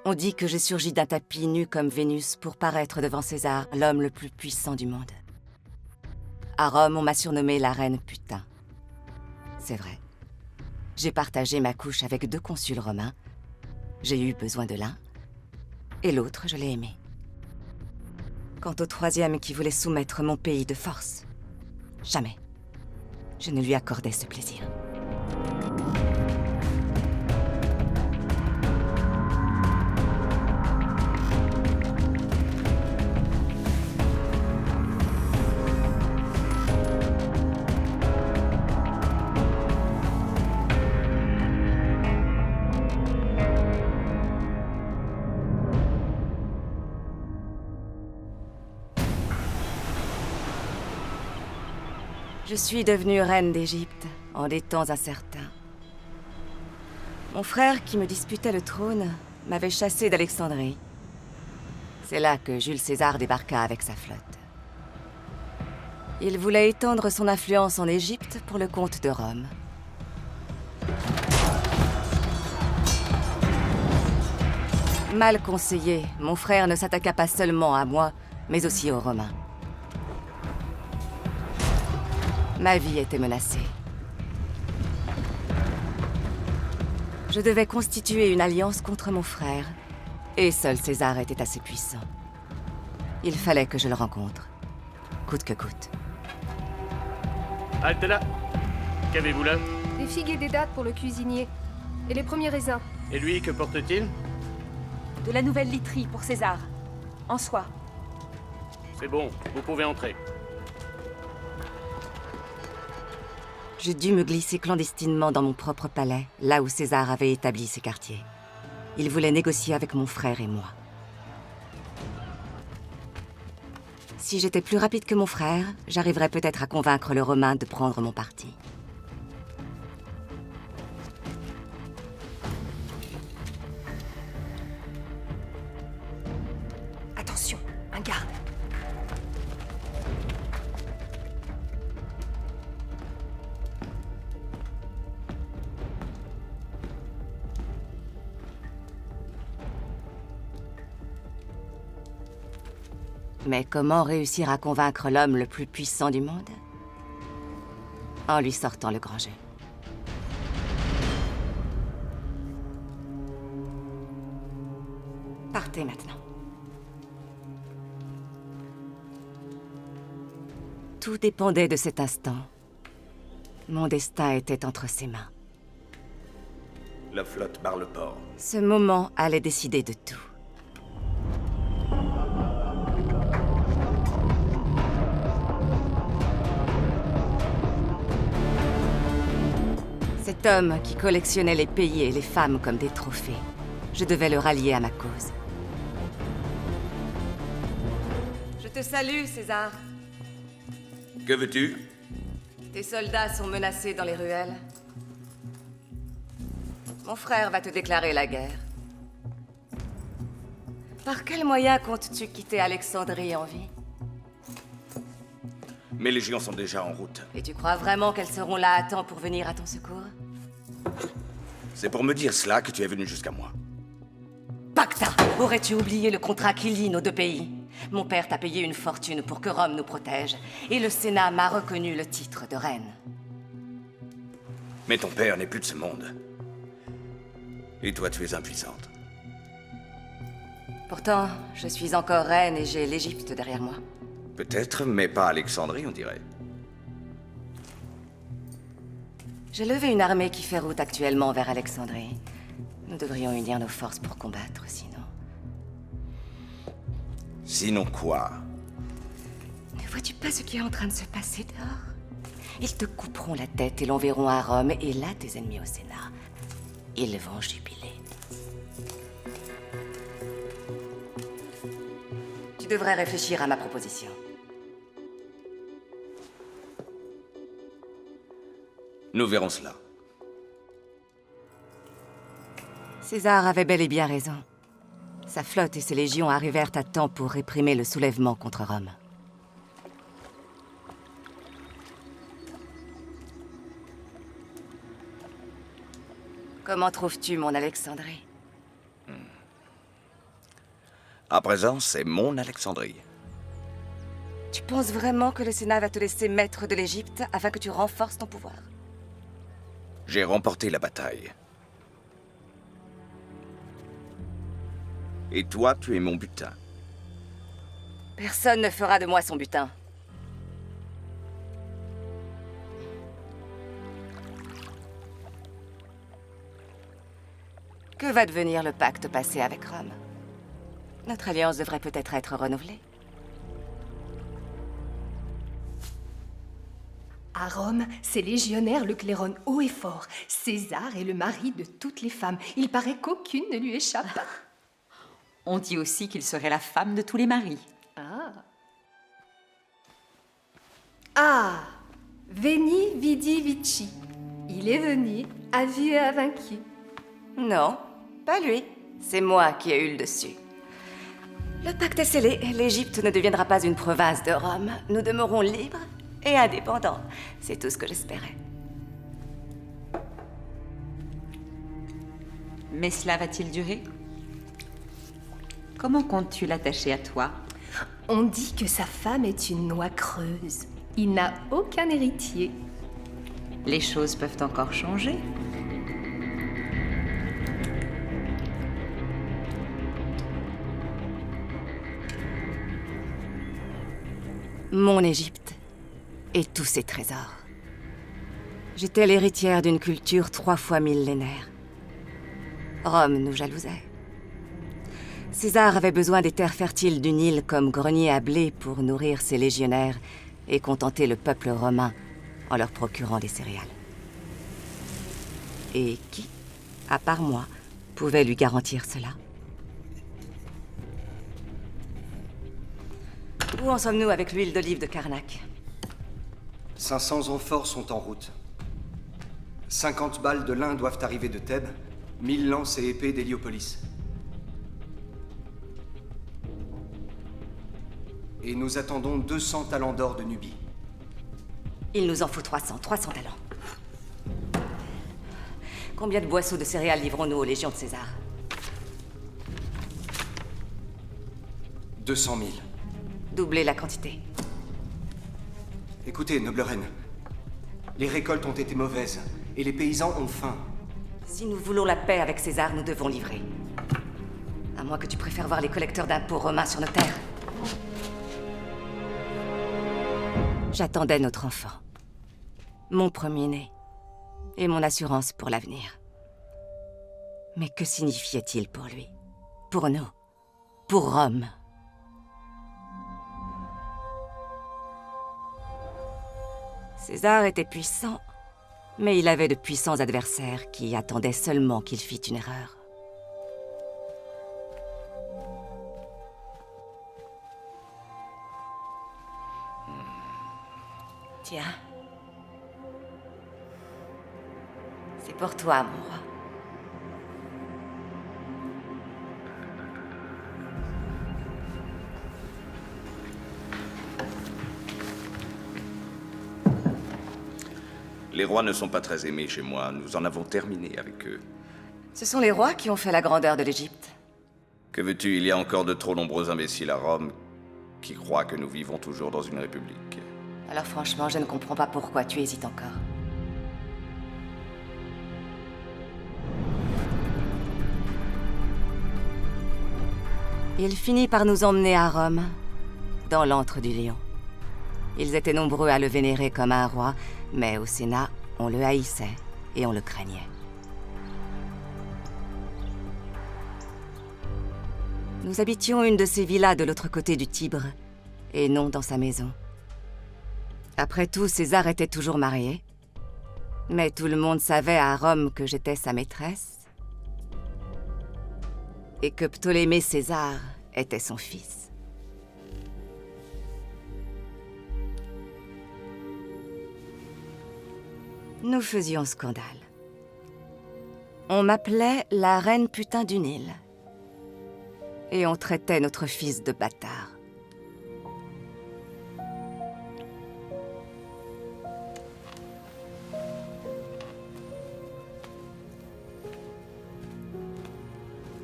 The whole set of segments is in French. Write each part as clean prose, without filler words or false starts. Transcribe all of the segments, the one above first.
On dit que j'ai surgi d'un tapis nu comme Vénus pour paraître devant César, l'homme le plus puissant du monde. À Rome, on m'a surnommée la reine putain. C'est vrai. J'ai partagé ma couche avec 2 consuls romains. J'ai eu besoin de l'un, et l'autre, je l'ai aimé. Quant au 3e qui voulait soumettre mon pays de force, jamais. Je ne lui accordais ce plaisir. Je suis devenue reine d'Égypte en des temps incertains. Mon frère, qui me disputait le trône, m'avait chassée d'Alexandrie. C'est là que Jules César débarqua avec sa flotte. Il voulait étendre son influence en Égypte pour le compte de Rome. Mal conseillé, mon frère ne s'attaqua pas seulement à moi, mais aussi aux Romains. Ma vie était menacée. Je devais constituer une alliance contre mon frère, et seul César était assez puissant. Il fallait que je le rencontre, coûte que coûte. Halte là. Qu'avez-vous là? Des figues et des dattes pour le cuisinier. Et les premiers raisins. Et lui, que porte-t-il? De la nouvelle literie pour César. En soie. C'est bon, vous pouvez entrer. J'ai dû me glisser clandestinement dans mon propre palais, là où César avait établi ses quartiers. Il voulait négocier avec mon frère et moi. Si j'étais plus rapide que mon frère, j'arriverais peut-être à convaincre le Romain de prendre mon parti. Attention, un garde. Mais comment réussir à convaincre l'homme le plus puissant du monde? En lui sortant le grand jeu. Partez maintenant. Tout dépendait de cet instant. Mon destin était entre ses mains. La flotte barre le port. Ce moment allait décider de tout. Cet homme qui collectionnait les pays et les femmes comme des trophées, je devais le rallier à ma cause. Je te salue, César. Que veux-tu? Tes soldats sont menacés dans les ruelles. Mon frère va te déclarer la guerre. Par quel moyen comptes-tu quitter Alexandrie en vie? Mes légions sont déjà en route. Et tu crois vraiment qu'elles seront là à temps pour venir à ton secours? C'est pour me dire cela que tu es venu jusqu'à moi. Pacta! Aurais-tu oublié le contrat qui lie nos 2 pays? Mon père t'a payé une fortune pour que Rome nous protège, et le Sénat m'a reconnu le titre de reine. Mais ton père n'est plus de ce monde. Et toi, tu es impuissante. Pourtant, je suis encore reine et j'ai l'Égypte derrière moi. Peut-être, mais pas Alexandrie, on dirait. J'ai levé une armée qui fait route actuellement vers Alexandrie. Nous devrions unir nos forces pour combattre, sinon... Sinon quoi? Ne vois-tu pas ce qui est en train de se passer dehors? Ils te couperont la tête et l'enverront à Rome, et là, tes ennemis au Sénat, ils vont jubiler. Tu devrais réfléchir à ma proposition. Nous verrons cela. César avait bel et bien raison. Sa flotte et ses légions arrivèrent à temps pour réprimer le soulèvement contre Rome. Comment trouves-tu mon Alexandrie? À présent, c'est mon Alexandrie. Tu penses vraiment que le Sénat va te laisser maître de l'Égypte afin que tu renforces ton pouvoir? J'ai remporté la bataille. Et toi, tu es mon butin. Personne ne fera de moi son butin. Que va devenir le pacte passé avec Rome? Notre alliance devrait peut-être être renouvelée. À Rome, ces légionnaires le claironnent haut et fort. César est le mari de toutes les femmes. Il paraît qu'aucune ne lui échappe. On dit aussi qu'il serait la femme de tous les maris. Ah, Veni, vidi, vici. Il est venu, a vu et a vaincu. Non, pas lui. C'est moi qui ai eu le dessus. Le pacte est scellé. L'Égypte ne deviendra pas une province de Rome. Nous demeurons libres et indépendants. C'est tout ce que j'espérais. Mais cela va-t-il durer? Comment comptes-tu l'attacher à toi? On dit que sa femme est une noix creuse. Il n'a aucun héritier. Les choses peuvent encore changer. Mon Égypte et tous ses trésors. J'étais l'héritière d'une culture 3 fois millénaire. Rome nous jalousait. César avait besoin des terres fertiles du Nil comme grenier à blé pour nourrir ses légionnaires et contenter le peuple romain en leur procurant des céréales. Et qui, à part moi, pouvait lui garantir cela? Où en sommes-nous avec l'huile d'olive de Karnak? 500 amphores sont en route. 50 balles de lin doivent arriver de Thèbes, 1000 lances et épées d'Héliopolis. Et nous attendons 200 talents d'or de Nubie. Il nous en faut 300 talents. Combien de boisseaux de céréales livrons-nous aux légions de César? 200 000. Doubler la quantité. Écoutez, noble reine. Les récoltes ont été mauvaises, et les paysans ont faim. Si nous voulons la paix avec César, nous devons livrer. À moins que tu préfères voir les collecteurs d'impôts romains sur nos terres. J'attendais notre enfant. Mon premier-né. Et mon assurance pour l'avenir. Mais que signifiait-il pour lui? Pour nous? Pour Rome? César était puissant, mais il avait de puissants adversaires qui attendaient seulement qu'il fît une erreur. Tiens. C'est pour toi, mon roi. Les rois ne sont pas très aimés chez moi. Nous en avons terminé avec eux. Ce sont les rois qui ont fait la grandeur de l'Égypte. Que veux-tu, il y a encore de trop nombreux imbéciles à Rome qui croient que nous vivons toujours dans une république. Alors franchement, je ne comprends pas pourquoi tu hésites encore. Il finit par nous emmener à Rome, dans l'antre du lion. Ils étaient nombreux à le vénérer comme un roi, mais au Sénat, on le haïssait et on le craignait. Nous habitions une de ces villas de l'autre côté du Tibre, et non dans sa maison. Après tout, César était toujours marié. Mais tout le monde savait à Rome que j'étais sa maîtresse. Et que Ptolémée César était son fils. Nous faisions scandale. On m'appelait la reine putain du Nil. Et on traitait notre fils de bâtard.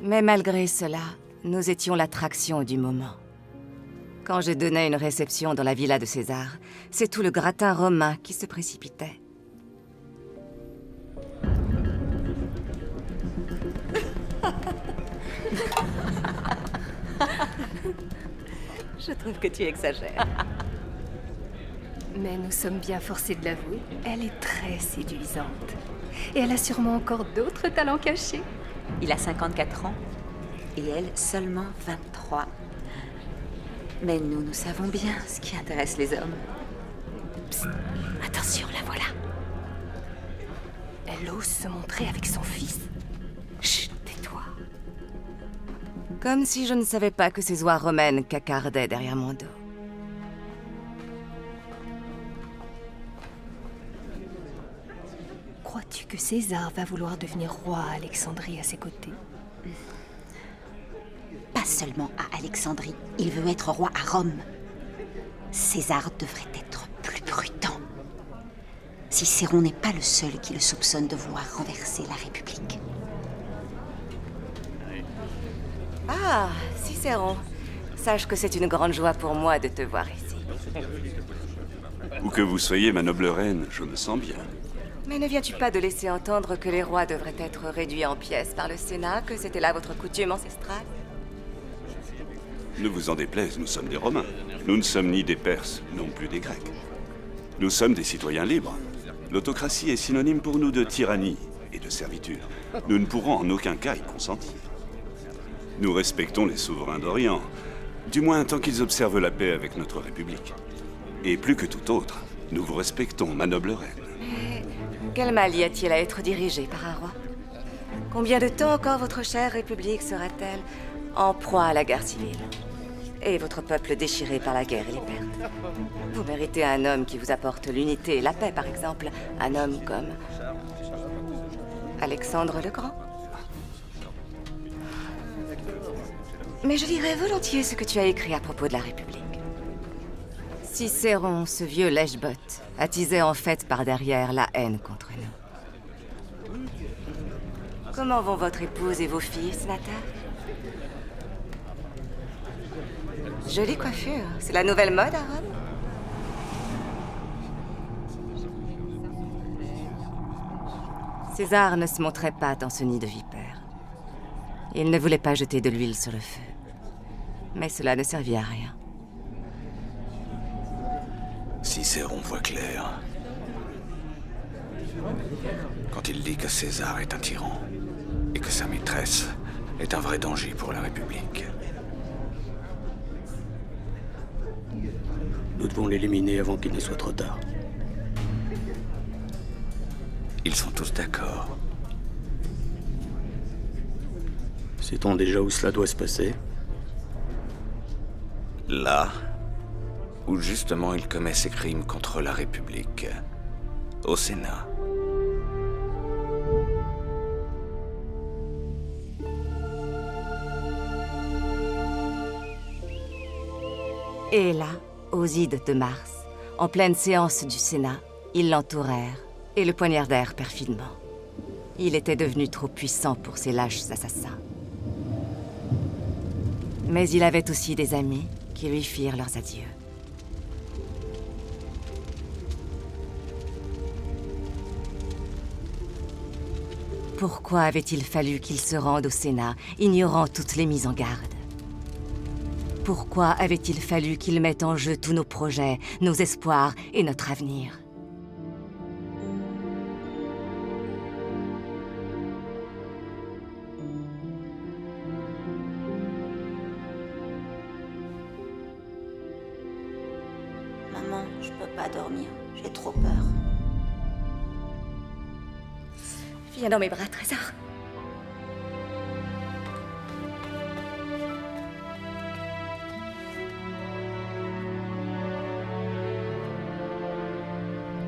Mais malgré cela, nous étions l'attraction du moment. Quand je donnais une réception dans la villa de César, c'est tout le gratin romain qui se précipitait. Je trouve que tu exagères. Mais nous sommes bien forcés de l'avouer, elle est très séduisante. Et elle a sûrement encore d'autres talents cachés. Il a 54 ans et elle seulement 23. Mais nous savons bien ce qui intéresse les hommes. Psst, attention, la voilà. Elle ose se montrer avec son fils. Chut, tais-toi. Comme si je ne savais pas que ces oies romaines cacardaient derrière mon dos. Crois-tu que César va vouloir devenir roi à Alexandrie à ses côtés? Pas seulement à Alexandrie, il veut être roi à Rome. César devrait être plus prudent. Cicéron n'est pas le seul qui le soupçonne de vouloir renverser la République. Ah, Cicéron. Sache que c'est une grande joie pour moi de te voir ici. Où que vous soyez, ma noble reine, je me sens bien. Mais ne viens-tu pas de laisser entendre que les rois devraient être réduits en pièces par le Sénat, que c'était là votre coutume ancestrale? Ne vous en déplaise, nous sommes des Romains. Nous ne sommes ni des Perses, non plus des Grecs. Nous sommes des citoyens libres. L'autocratie est synonyme pour nous de tyrannie et de servitude. Nous ne pourrons en aucun cas y consentir. Nous respectons les souverains d'Orient, du moins tant qu'ils observent la paix avec notre République. Et plus que tout autre, nous vous respectons, ma noble reine. Mais quel mal y a-t-il à être dirigé par un roi? Combien de temps encore votre chère République sera-t-elle en proie à la guerre civile? Et votre peuple déchiré par la guerre et les pertes? Vous méritez un homme qui vous apporte l'unité et la paix, par exemple. Un homme comme Alexandre le Grand. Mais je lirai volontiers ce que tu as écrit à propos de la République. Cicéron, ce vieux lèche-botte, attisait en fait par derrière la haine contre nous. Comment vont votre épouse et vos filles, sénateur? Jolie coiffure. C'est la nouvelle mode à Rome? César ne se montrait pas dans ce nid de vipères. Il ne voulait pas jeter de l'huile sur le feu. Mais cela ne servit à rien. Cicéron voit clair. Quand il dit que César est un tyran et que sa maîtresse est un vrai danger pour la République. Nous devons l'éliminer avant qu'il ne soit trop tard. Ils sont tous d'accord. Sait-on déjà où cela doit se passer? Là, où justement il commet ses crimes contre la République, au Sénat. Et là, aux ides de mars, en pleine séance du Sénat, ils l'entourèrent et le poignardèrent perfidement. Il était devenu trop puissant pour ces lâches assassins. Mais il avait aussi des amis qui lui firent leurs adieux. Pourquoi avait-il fallu qu'il se rende au Sénat, ignorant toutes les mises en garde? Pourquoi avait-il fallu qu'il mette en jeu tous nos projets, nos espoirs et notre avenir? Maman, je peux pas dormir. J'ai trop peur. Viens dans mes bras, Trésor.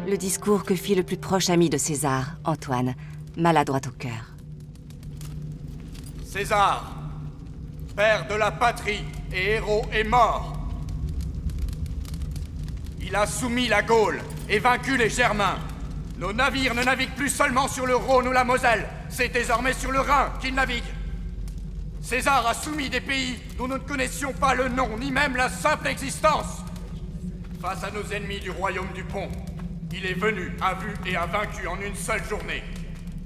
Le discours que fit le plus proche ami de César, Antoine, maladroit au cœur. César, père de la patrie et héros, est mort. Il a soumis la Gaule et vaincu les Germains. Nos navires ne naviguent plus seulement sur le Rhône ou la Moselle, c'est désormais sur le Rhin qu'ils naviguent. César a soumis des pays dont nous ne connaissions pas le nom, ni même la simple existence. Face à nos ennemis du royaume du Pont, il est venu, a vu et a vaincu en une seule journée.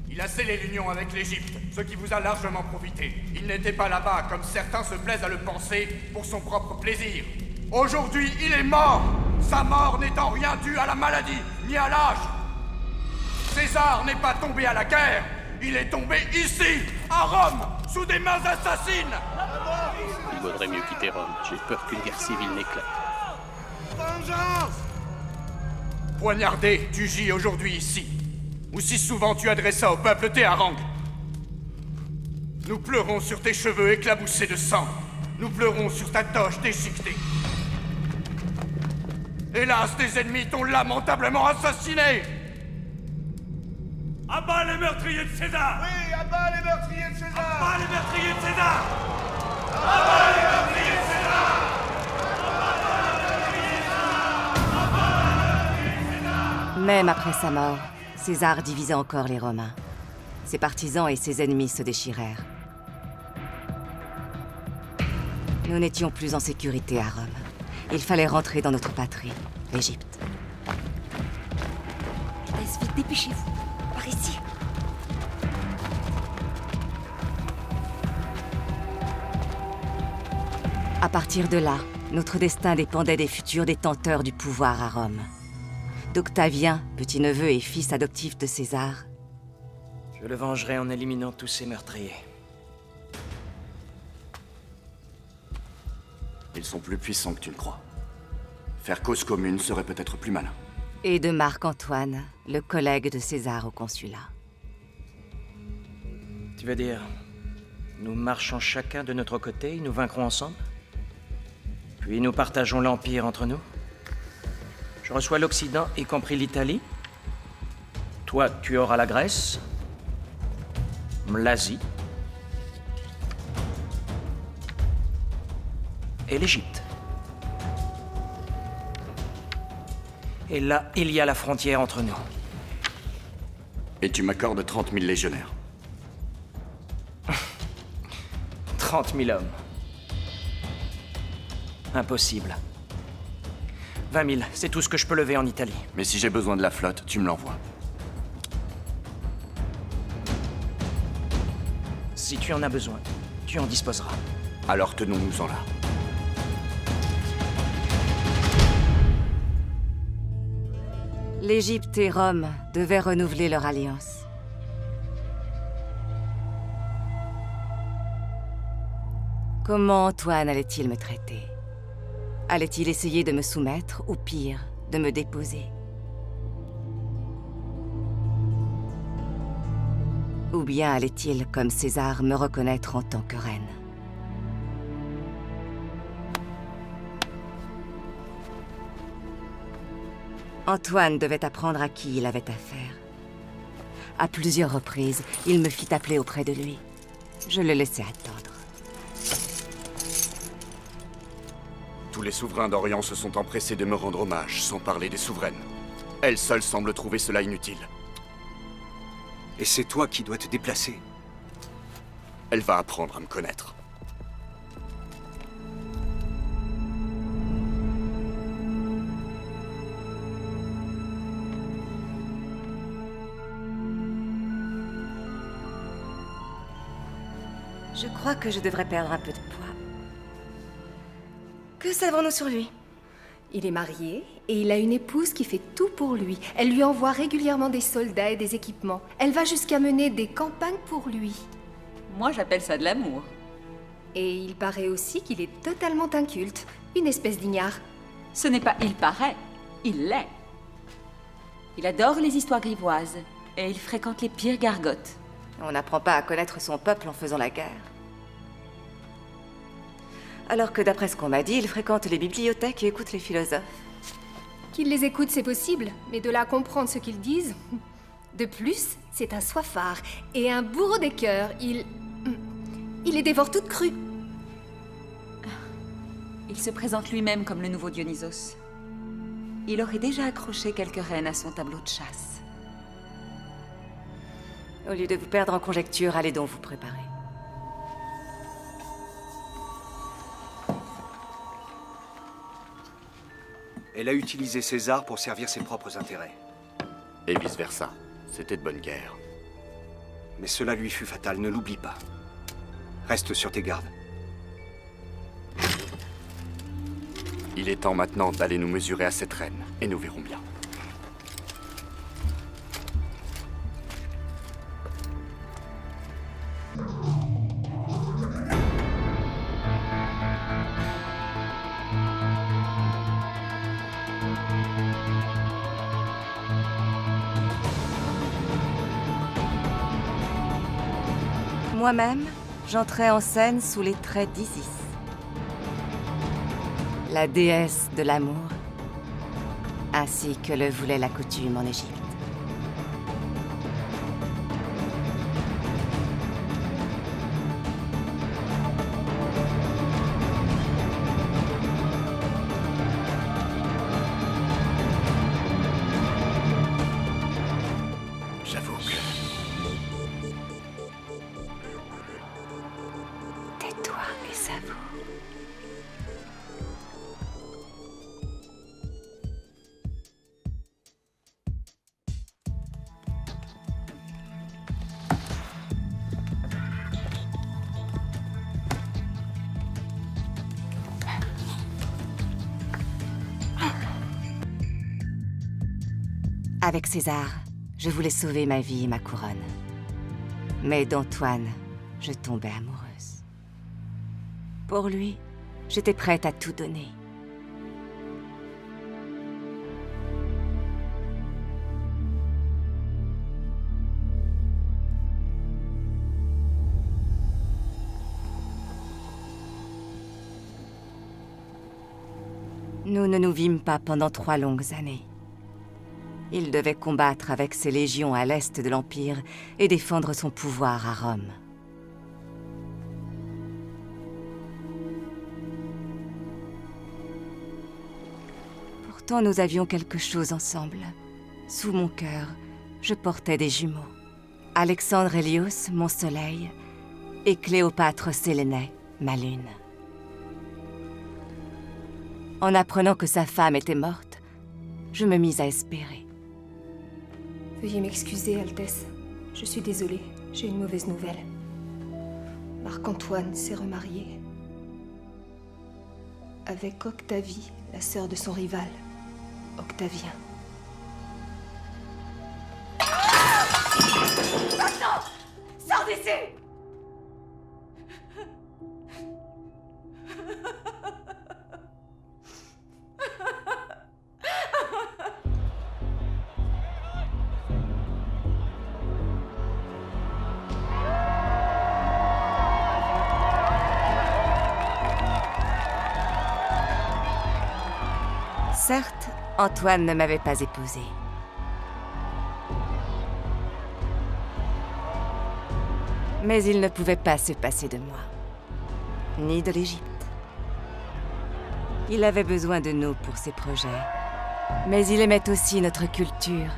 Il a scellé l'union avec l'Égypte, ce qui vous a largement profité. Il n'était pas là-bas, comme certains se plaisent à le penser, pour son propre plaisir. Aujourd'hui, il est mort, sa mort n'étant rien due à la maladie, ni à l'âge. César n'est pas tombé à la guerre, il est tombé ici, à Rome, sous des mains assassines. Il vaudrait mieux quitter Rome. J'ai peur qu'une guerre civile n'éclate. Poignardé, tu gis aujourd'hui ici, où si souvent tu adressas au peuple tes harangues. Nous pleurons sur tes cheveux éclaboussés de sang. Nous pleurons sur ta toge déchiquetée. Hélas, tes ennemis t'ont lamentablement assassiné. À bas les meurtriers de César! Oui, à bas les meurtriers de César! À bas les meurtriers de César! À bas les meurtriers de César! Même après sa mort, César divisa encore les Romains. Ses partisans et ses ennemis se déchirèrent. Nous n'étions plus en sécurité à Rome. Il fallait rentrer dans notre patrie, l'Égypte. Laisse vite, dépêchez-vous. Par ici. À partir de là, notre destin dépendait des futurs détenteurs du pouvoir à Rome. D'Octavien, petit-neveu et fils adoptif de César. Je le vengerai en éliminant tous ces meurtriers. Ils sont plus puissants que tu ne crois. Faire cause commune serait peut-être plus malin. Et de Marc-Antoine, le collègue de César au consulat. Tu veux dire, nous marchons chacun de notre côté et nous vaincrons ensemble? Puis nous partageons l'Empire entre nous? Je reçois l'Occident, y compris l'Italie. Toi, tu auras la Grèce, l'Asie et l'Égypte. Et là, il y a la frontière entre nous. Et tu m'accordes 30 000 légionnaires. 30 000 hommes. Impossible. 20 000, c'est tout ce que je peux lever en Italie. Mais si j'ai besoin de la flotte, tu me l'envoies. Si tu en as besoin, tu en disposeras. Alors tenons-nous-en là. L'Égypte et Rome devaient renouveler leur alliance. Comment Antoine allait-il me traiter? Allait-il essayer de me soumettre, ou pire, de me déposer? Ou bien allait-il, comme César, me reconnaître en tant que reine? Antoine devait apprendre à qui il avait affaire. À plusieurs reprises, il me fit appeler auprès de lui. Je le laissai attendre. Tous les souverains d'Orient se sont empressés de me rendre hommage, sans parler des souveraines. Elle seule semble trouver cela inutile. Et c'est toi qui dois te déplacer. Elle va apprendre à me connaître. Je crois que je devrais perdre un peu de poids. Que savons-nous sur lui? Il est marié et il a une épouse qui fait tout pour lui. Elle lui envoie régulièrement des soldats et des équipements. Elle va jusqu'à mener des campagnes pour lui. Moi, j'appelle ça de l'amour. Et il paraît aussi qu'il est totalement inculte. Une espèce d'ignare. Ce n'est pas il paraît, il l'est. Il adore les histoires grivoises et il fréquente les pires gargotes. On n'apprend pas à connaître son peuple en faisant la guerre. Alors que d'après ce qu'on m'a dit, il fréquente les bibliothèques et écoute les philosophes. Qu'il les écoute, c'est possible, mais de là à comprendre ce qu'ils disent... De plus, c'est un soifard et un bourreau des cœurs. Il les dévore toutes crues. Il se présente lui-même comme le nouveau Dionysos. Il aurait déjà accroché quelques reines à son tableau de chasse. Au lieu de vous perdre en conjectures, allez donc vous préparer. Elle a utilisé César pour servir ses propres intérêts. Et vice-versa. C'était de bonne guerre. Mais cela lui fut fatal, ne l'oublie pas. Reste sur tes gardes. Il est temps maintenant d'aller nous mesurer à cette reine, et nous verrons bien. Moi-même, j'entrais en scène sous les traits d'Isis, la déesse de l'amour, ainsi que le voulait la coutume en Égypte. J'avoue que... Tais-toi et savoure. Avec César, je voulais sauver ma vie et ma couronne. Mais d'Antoine, je tombais amoureuse. Pour lui, j'étais prête à tout donner. Nous ne nous vîmes pas pendant 3 longues années. Il devait combattre avec ses légions à l'est de l'Empire et défendre son pouvoir à Rome. Pourtant, nous avions quelque chose ensemble. Sous mon cœur, je portais des jumeaux. Alexandre Hélios, mon soleil, et Cléopâtre Sélénée, ma lune. En apprenant que sa femme était morte, je me mis à espérer. Veuillez m'excuser, Altesse. Je suis désolée, j'ai une mauvaise nouvelle. Marc-Antoine s'est remarié. Avec Octavie, la sœur de son rival, Octavien. Maintenant! Sors d'ici! Certes, Antoine ne m'avait pas épousée. Mais il ne pouvait pas se passer de moi, ni de l'Égypte. Il avait besoin de nous pour ses projets, mais il aimait aussi notre culture,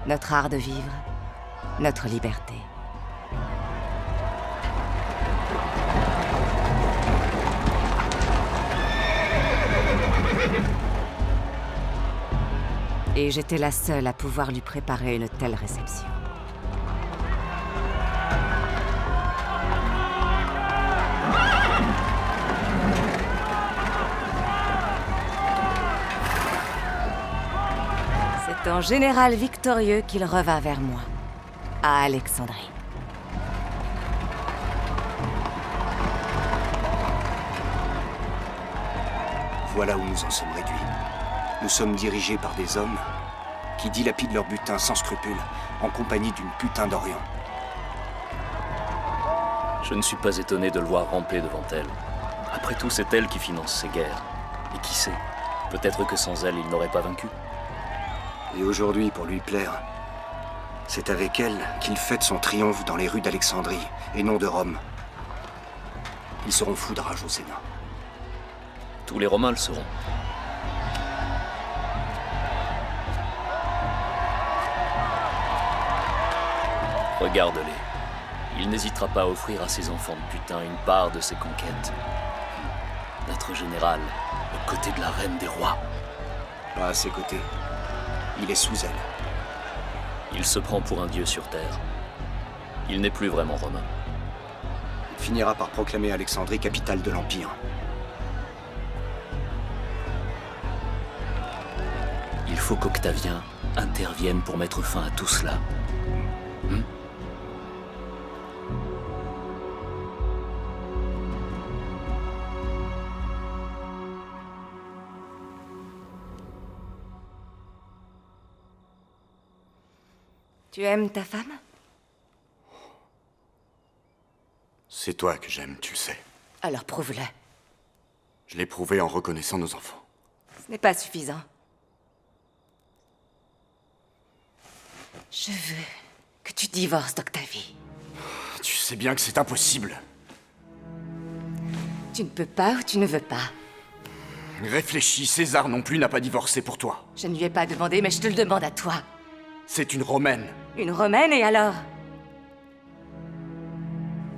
notre art de vivre, notre liberté. Et j'étais la seule à pouvoir lui préparer une telle réception. C'est en général victorieux qu'il revint vers moi, à Alexandrie. Voilà où nous en sommes réduits. Nous sommes dirigés par des hommes qui dilapident leur butin sans scrupule, en compagnie d'une putain d'Orient. Je ne suis pas étonné de le voir ramper devant elle. Après tout, c'est elle qui finance ces guerres. Et qui sait, peut-être que sans elle, il n'aurait pas vaincu. Et aujourd'hui, pour lui plaire, c'est avec elle qu'il fête son triomphe dans les rues d'Alexandrie, et non de Rome. Ils seront fous de rage au Sénat. Tous les Romains le seront. Regarde-les. Il n'hésitera pas à offrir à ses enfants de putain une part de ses conquêtes. Notre général, aux côtés de la reine des rois. Pas à ses côtés. Il est sous elle. Il se prend pour un dieu sur Terre. Il n'est plus vraiment romain. Il finira par proclamer Alexandrie capitale de l'Empire. Il faut qu'Octavien intervienne pour mettre fin à tout cela. Tu aimes ta femme? C'est toi que j'aime, tu le sais. Alors prouve-le. Je l'ai prouvé en reconnaissant nos enfants. Ce n'est pas suffisant. Je veux que tu divorces d'Octavie. Tu sais bien que c'est impossible. Tu ne peux pas ou tu ne veux pas. Réfléchis, César non plus n'a pas divorcé pour toi. Je ne lui ai pas demandé, mais je te le demande à toi. C'est une Romaine. Une Romaine, et alors?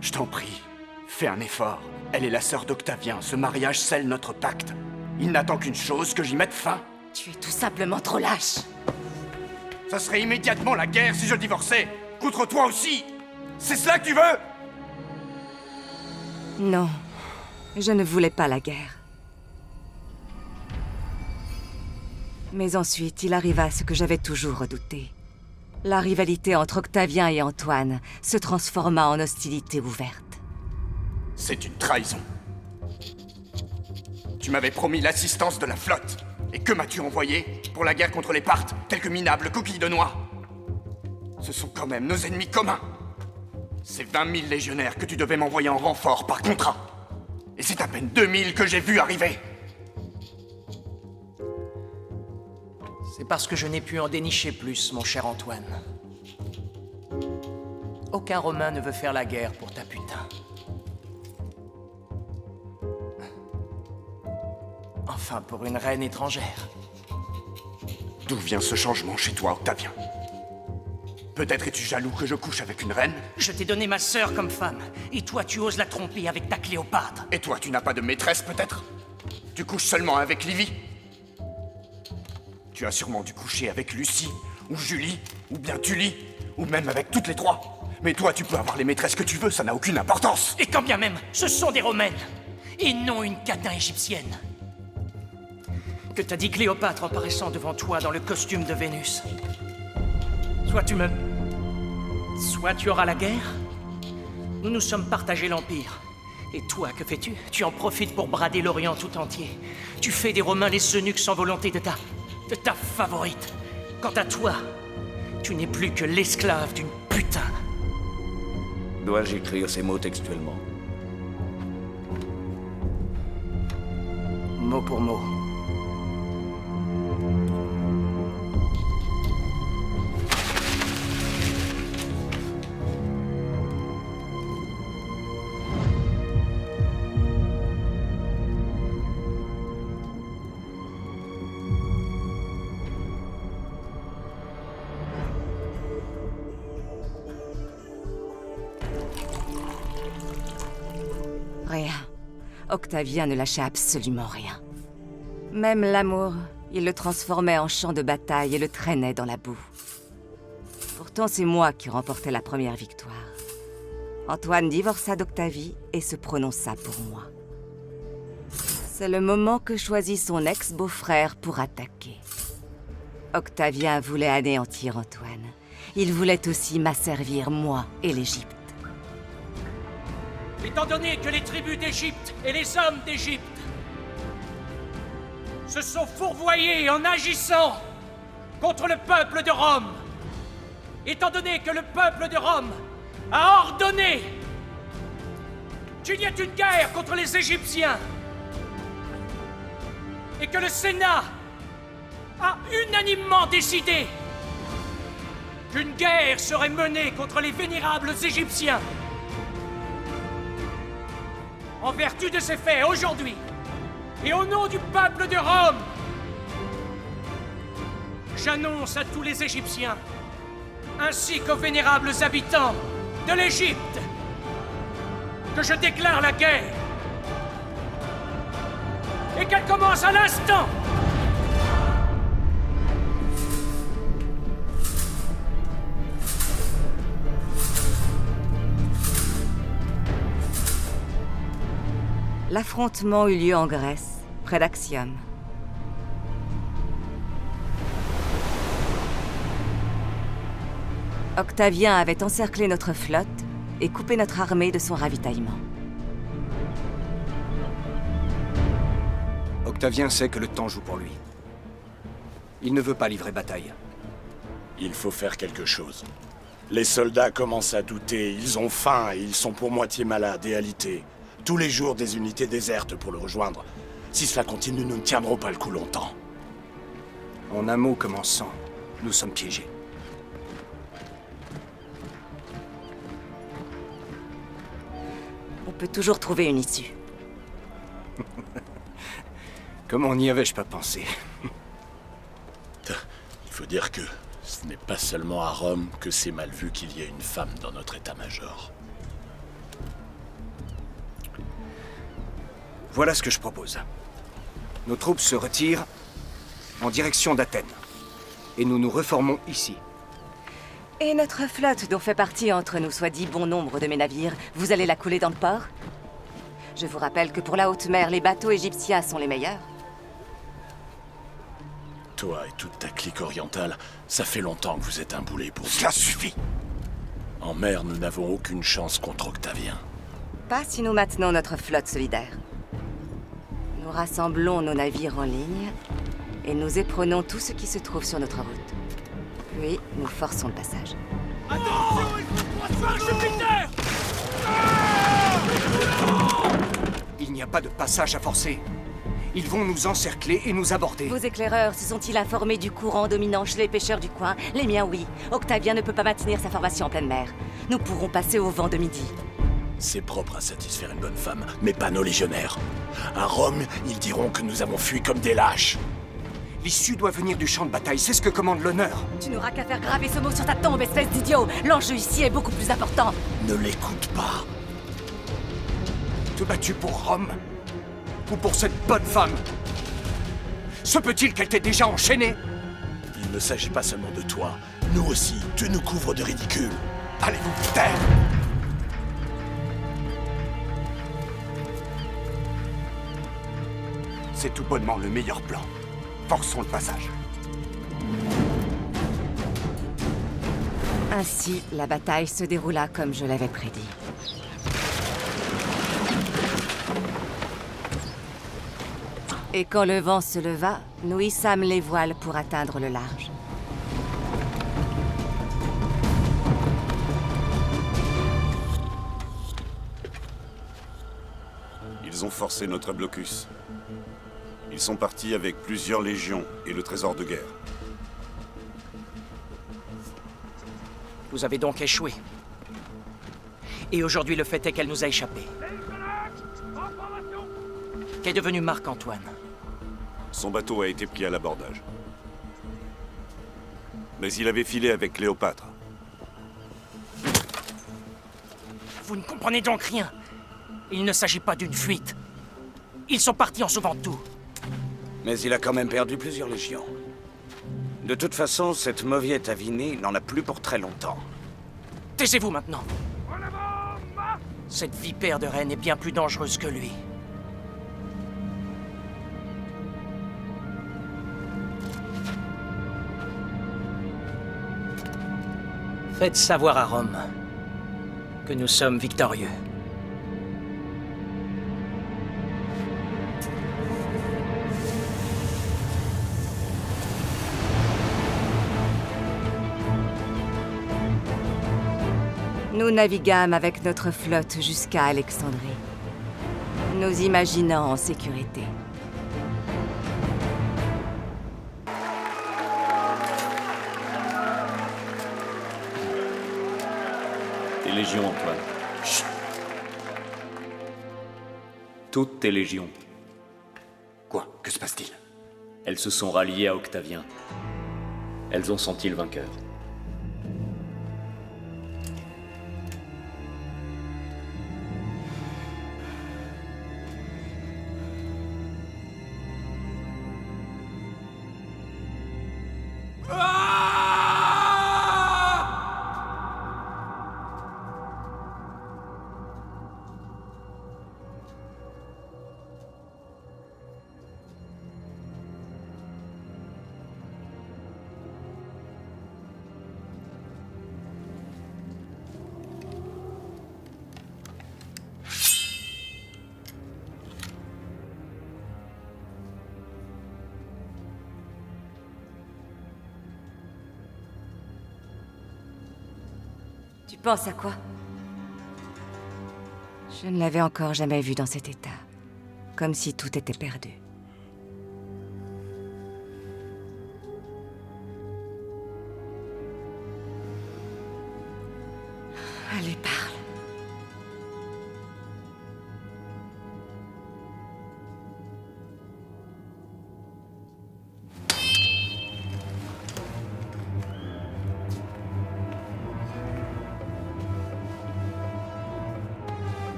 Je t'en prie, fais un effort. Elle est la sœur d'Octavien. Ce mariage scelle notre pacte. Il n'attend qu'une chose, que j'y mette fin. Tu es tout simplement trop lâche. Ça serait immédiatement la guerre si je divorçais. Contre toi aussi. C'est cela que tu veux? Non, je ne voulais pas la guerre. Mais ensuite, il arriva ce que j'avais toujours redouté. La rivalité entre Octavien et Antoine se transforma en hostilité ouverte. C'est une trahison. Tu m'avais promis l'assistance de la flotte. Et que m'as-tu envoyé pour la guerre contre les Parthes, quelques minables coquilles de noix? Ce sont quand même nos ennemis communs. C'est 20 000 légionnaires que tu devais m'envoyer en renfort par contrat. Et c'est à peine 2000 que j'ai vu arriver. C'est parce que je n'ai pu en dénicher plus, mon cher Antoine. Aucun Romain ne veut faire la guerre pour ta putain. Enfin, pour une reine étrangère. D'où vient ce changement chez toi, Octavien? Peut-être es-tu jaloux que je couche avec une reine? Je t'ai donné ma sœur comme femme, et toi tu oses la tromper avec ta Cléopâtre. Et toi, tu n'as pas de maîtresse, peut-être? Tu couches seulement avec Livie? Tu as sûrement dû coucher avec Lucie, ou Julie, ou bien Tullie, ou même avec toutes les trois. Mais toi, tu peux avoir les maîtresses que tu veux, ça n'a aucune importance. Et quand bien même, ce sont des Romaines, et non une catin égyptienne. Que t'a dit Cléopâtre en paraissant devant toi dans le costume de Vénus? Soit tu auras la guerre, nous nous sommes partagés l'Empire. Et toi, que fais-tu? Tu en profites pour brader l'Orient tout entier. Tu fais des Romains les eunuques sans volonté de ta favorite. Quant à toi, tu n'es plus que l'esclave d'une putain. Dois-je écrire ces mots textuellement? Mot pour mot. Rien. Octavien ne lâchait absolument rien. Même l'amour, il le transformait en champ de bataille et le traînait dans la boue. Pourtant, c'est moi qui remportais la première victoire. Antoine divorça d'Octavie et se prononça pour moi. C'est le moment que choisit son ex-beau-frère pour attaquer. Octavien voulait anéantir Antoine. Il voulait aussi m'asservir, moi et l'Égypte. Étant donné que les tribus d'Égypte et les hommes d'Égypte se sont fourvoyés en agissant contre le peuple de Rome, étant donné que le peuple de Rome a ordonné qu'il y ait une guerre contre les Égyptiens et que le Sénat a unanimement décidé qu'une guerre serait menée contre les vénérables Égyptiens. En vertu de ces faits, aujourd'hui, et au nom du peuple de Rome, j'annonce à tous les Égyptiens, ainsi qu'aux vénérables habitants de l'Égypte, que je déclare la guerre, et qu'elle commence à l'instant. L'affrontement eut lieu en Grèce, près d'Axiom. Octavien avait encerclé notre flotte et coupé notre armée de son ravitaillement. Octavien sait que le temps joue pour lui. Il ne veut pas livrer bataille. Il faut faire quelque chose. Les soldats commencent à douter, ils ont faim et ils sont pour moitié malades et alités. Tous les jours, des unités désertent pour le rejoindre. Si cela continue, nous ne tiendrons pas le coup longtemps. En un mot comme en 100, nous sommes piégés. On peut toujours trouver une issue. Comment n'y avais-je pas pensé? Il faut dire que ce n'est pas seulement à Rome que c'est mal vu qu'il y ait une femme dans notre état-major. Voilà ce que je propose. Nos troupes se retirent en direction d'Athènes. Et nous nous reformons ici. Et notre flotte, dont fait partie entre nous soit dit bon nombre de mes navires, vous allez la couler dans le port? Je vous rappelle que pour la haute mer, les bateaux égyptiens sont les meilleurs. Toi et toute ta clique orientale, ça fait longtemps que vous êtes un boulet pour nous. Cela suffit! En mer, nous n'avons aucune chance contre Octavien. Pas si nous maintenons notre flotte solidaire. Nous rassemblons nos navires en ligne et nous éprenons tout ce qui se trouve sur notre route. Puis, nous forçons le passage. Attention, il faut parachutitaire! Il n'y a pas de passage à forcer. Ils vont nous encercler et nous aborder. Vos éclaireurs se sont-ils informés du courant dominant chez les pêcheurs du coin? Les miens, oui. Octavien ne peut pas maintenir sa formation en pleine mer. Nous pourrons passer au vent de midi. C'est propre à satisfaire une bonne femme, mais pas nos légionnaires. À Rome, ils diront que nous avons fui comme des lâches. L'issue doit venir du champ de bataille, c'est ce que commande l'honneur. Tu n'auras qu'à faire graver ce mot sur ta tombe, espèce d'idiot. L'enjeu ici est beaucoup plus important. Ne l'écoute pas. Te battu pour Rome? Ou pour cette bonne femme? Se peut-il qu'elle t'ait déjà enchaîné? Il ne s'agit pas seulement de toi. Nous aussi, tu nous couvres de ridicule. Allez vous taire! C'est tout bonnement le meilleur plan. Forçons le passage. Ainsi, la bataille se déroula comme je l'avais prédit. Et quand le vent se leva, nous hissâmes les voiles pour atteindre le large. Ils ont forcé notre blocus. Ils sont partis avec plusieurs légions et le trésor de guerre. Vous avez donc échoué. Et aujourd'hui, le fait est qu'elle nous a échappé. Qu'est devenu Marc-Antoine? Son bateau a été pris à l'abordage. Mais il avait filé avec Cléopâtre. Vous ne comprenez donc rien. Il ne s'agit pas d'une fuite. Ils sont partis en sauvant tout. Mais il a quand même perdu plusieurs légions. De toute façon, cette mauviette avinée n'en a plus pour très longtemps. Taisez-vous maintenant. Cette vipère de reine est bien plus dangereuse que lui. Faites savoir à Rome que nous sommes victorieux. Nous naviguâmes avec notre flotte jusqu'à Alexandrie, nous imaginant en sécurité. Tes légions, Antoine. Chut. Toutes tes légions. Quoi? Que se passe-t-il? Elles se sont ralliées à Octavien. Elles ont senti le vainqueur. Tu penses à quoi? Je ne l'avais encore jamais vu dans cet état. Comme si tout était perdu. Allez, parle.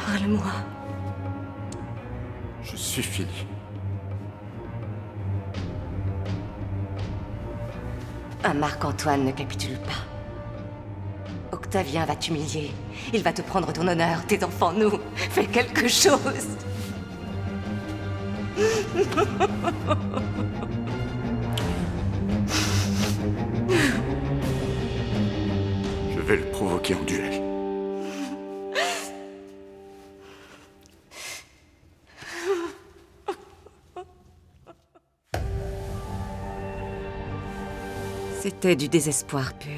Parle-moi. Je suis fini. Un Marc-Antoine ne capitule pas. Octavien va t'humilier. Il va te prendre ton honneur, tes enfants, nous. Fais quelque chose. Je vais le provoquer en duel. C'était du désespoir pur.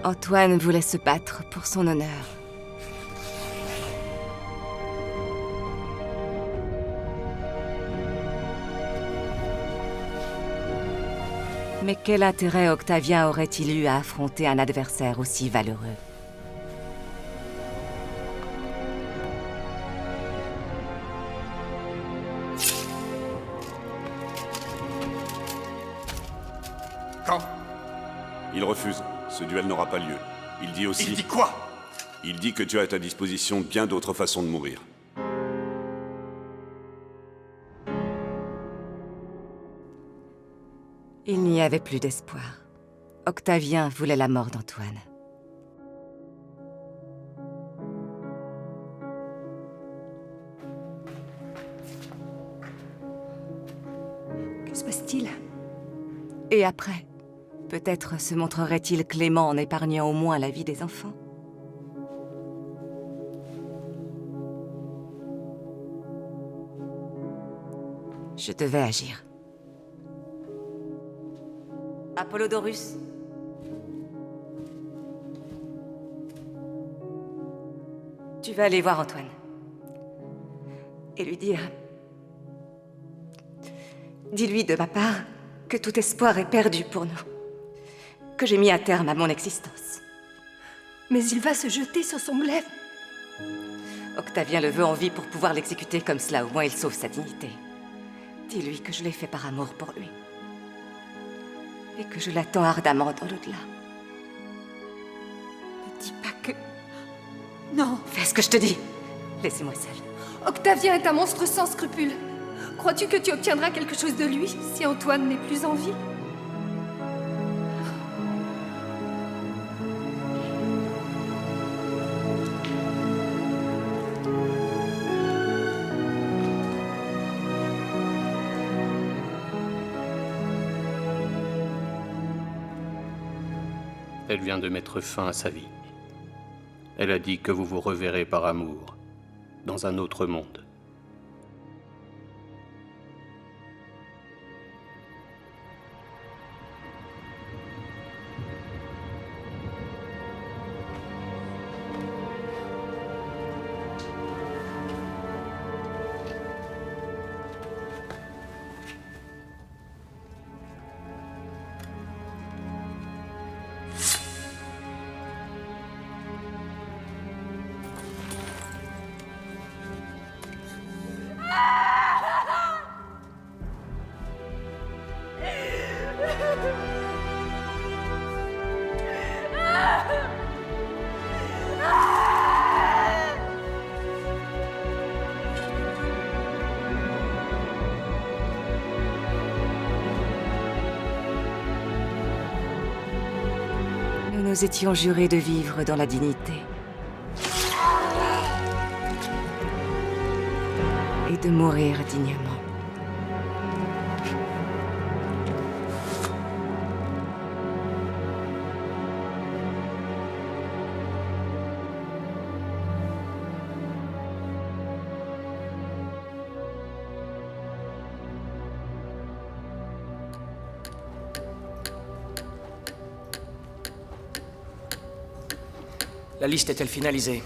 Antoine voulait se battre pour son honneur. Mais quel intérêt Octavien aurait-il eu à affronter un adversaire aussi valeureux? Quand? Il refuse. Ce duel n'aura pas lieu. Il dit aussi... Il dit quoi? Il dit que tu as à ta disposition bien d'autres façons de mourir. Il n'y avait plus d'espoir. Octavien voulait la mort d'Antoine. Que se passe-t-il? Et après? Peut-être se montrerait-il clément en épargnant au moins la vie des enfants. Je devais agir. Apollodorus. Tu vas aller voir Antoine. Et lui dire... Dis-lui de ma part que tout espoir est perdu pour nous. Que j'ai mis un terme à mon existence. Mais il va se jeter sur son glaive. Octavien le veut en vie pour pouvoir l'exécuter comme cela, au moins il sauve sa dignité. Dis-lui que je l'ai fait par amour pour lui. Et que je l'attends ardemment dans l'au-delà. Ne dis pas que... Non. Fais ce que je te dis. Laissez-moi seule. Octavien est un monstre sans scrupules. Crois-tu que tu obtiendras quelque chose de lui si Antoine n'est plus en vie? Elle vient de mettre fin à sa vie. Elle a dit que vous vous reverrez par amour, dans un autre monde. Nous nous étions jurés de vivre dans la dignité. Et de mourir dignement. La liste est-elle finalisée?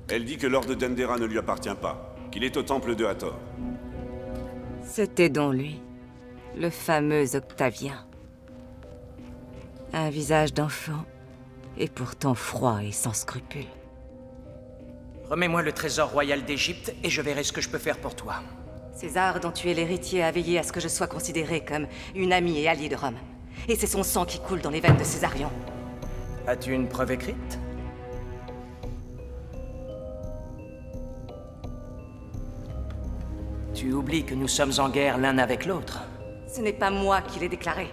Elle dit que l'ordre d'Endera ne lui appartient pas, qu'il est au temple de Hathor. C'était donc lui, le fameux Octavien. Un visage d'enfant, et pourtant froid et sans scrupules. Remets-moi le trésor royal d'Égypte et je verrai ce que je peux faire pour toi. César, dont tu es l'héritier, a veillé à ce que je sois considérée comme une amie et alliée de Rome. Et c'est son sang qui coule dans les veines de Césarion. As-tu une preuve écrite? Tu oublies que nous sommes en guerre l'un avec l'autre. Ce n'est pas moi qui l'ai déclaré.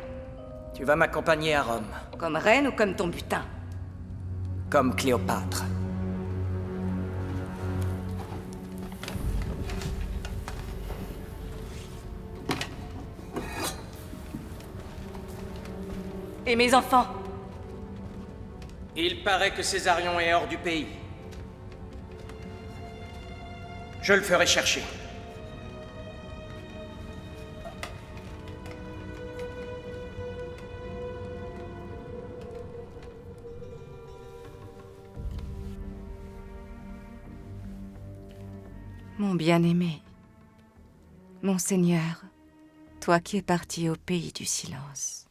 Tu vas m'accompagner à Rome. Comme reine ou comme ton butin? Comme Cléopâtre. Et mes enfants? Il paraît que Césarion est hors du pays. Je le ferai chercher. Mon bien-aimé, mon Seigneur, toi qui es parti au pays du silence.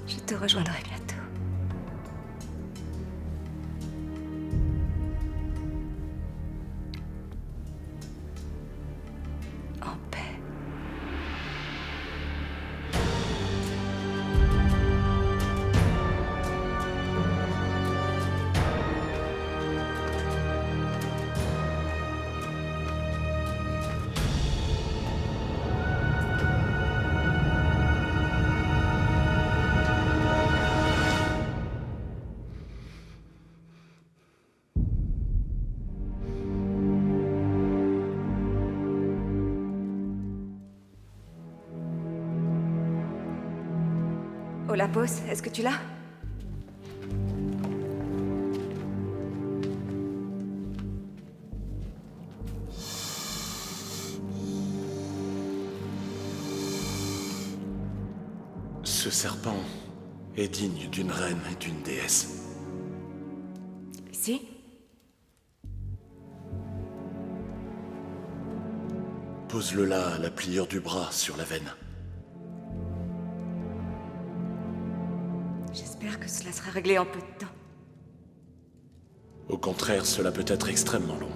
Je te rejoindrai bientôt. En paix. Olapos, est-ce que tu l'as? Ce serpent est digne d'une reine et d'une déesse. Si? Pose-le là à la pliure du bras sur la veine. J'espère que cela sera réglé en peu de temps. Au contraire, cela peut être extrêmement long.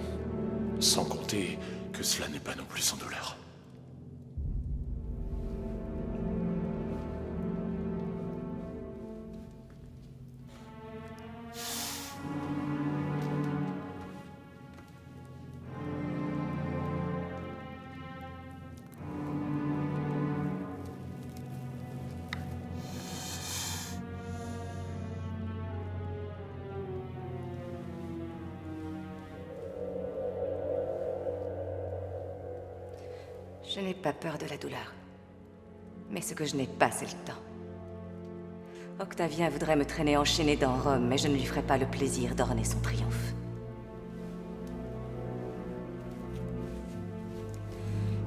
Sans compter que cela n'est pas non plus sans douleur. Je n'ai pas peur de la douleur. Mais ce que je n'ai pas, c'est le temps. Octavien voudrait me traîner enchaîné dans Rome, mais je ne lui ferai pas le plaisir d'orner son triomphe.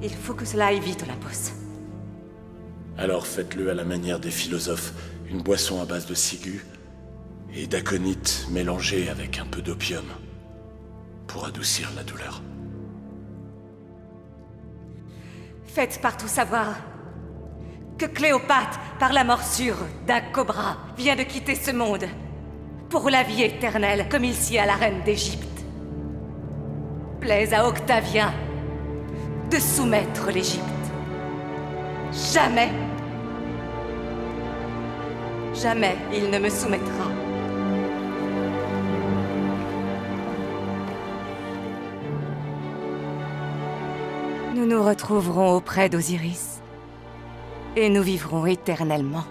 Il faut que cela aille vite, Olympos. Alors faites-le à la manière des philosophes, une boisson à base de ciguë et d'aconite mélangée avec un peu d'opium pour adoucir la douleur. Faites partout savoir que Cléopâtre, par la morsure d'un cobra, vient de quitter ce monde pour la vie éternelle, comme il sied à la reine d'Égypte. Plaise à Octavien de soumettre l'Égypte. Jamais, jamais il ne me soumettra. Nous nous retrouverons auprès d'Osiris et nous vivrons éternellement.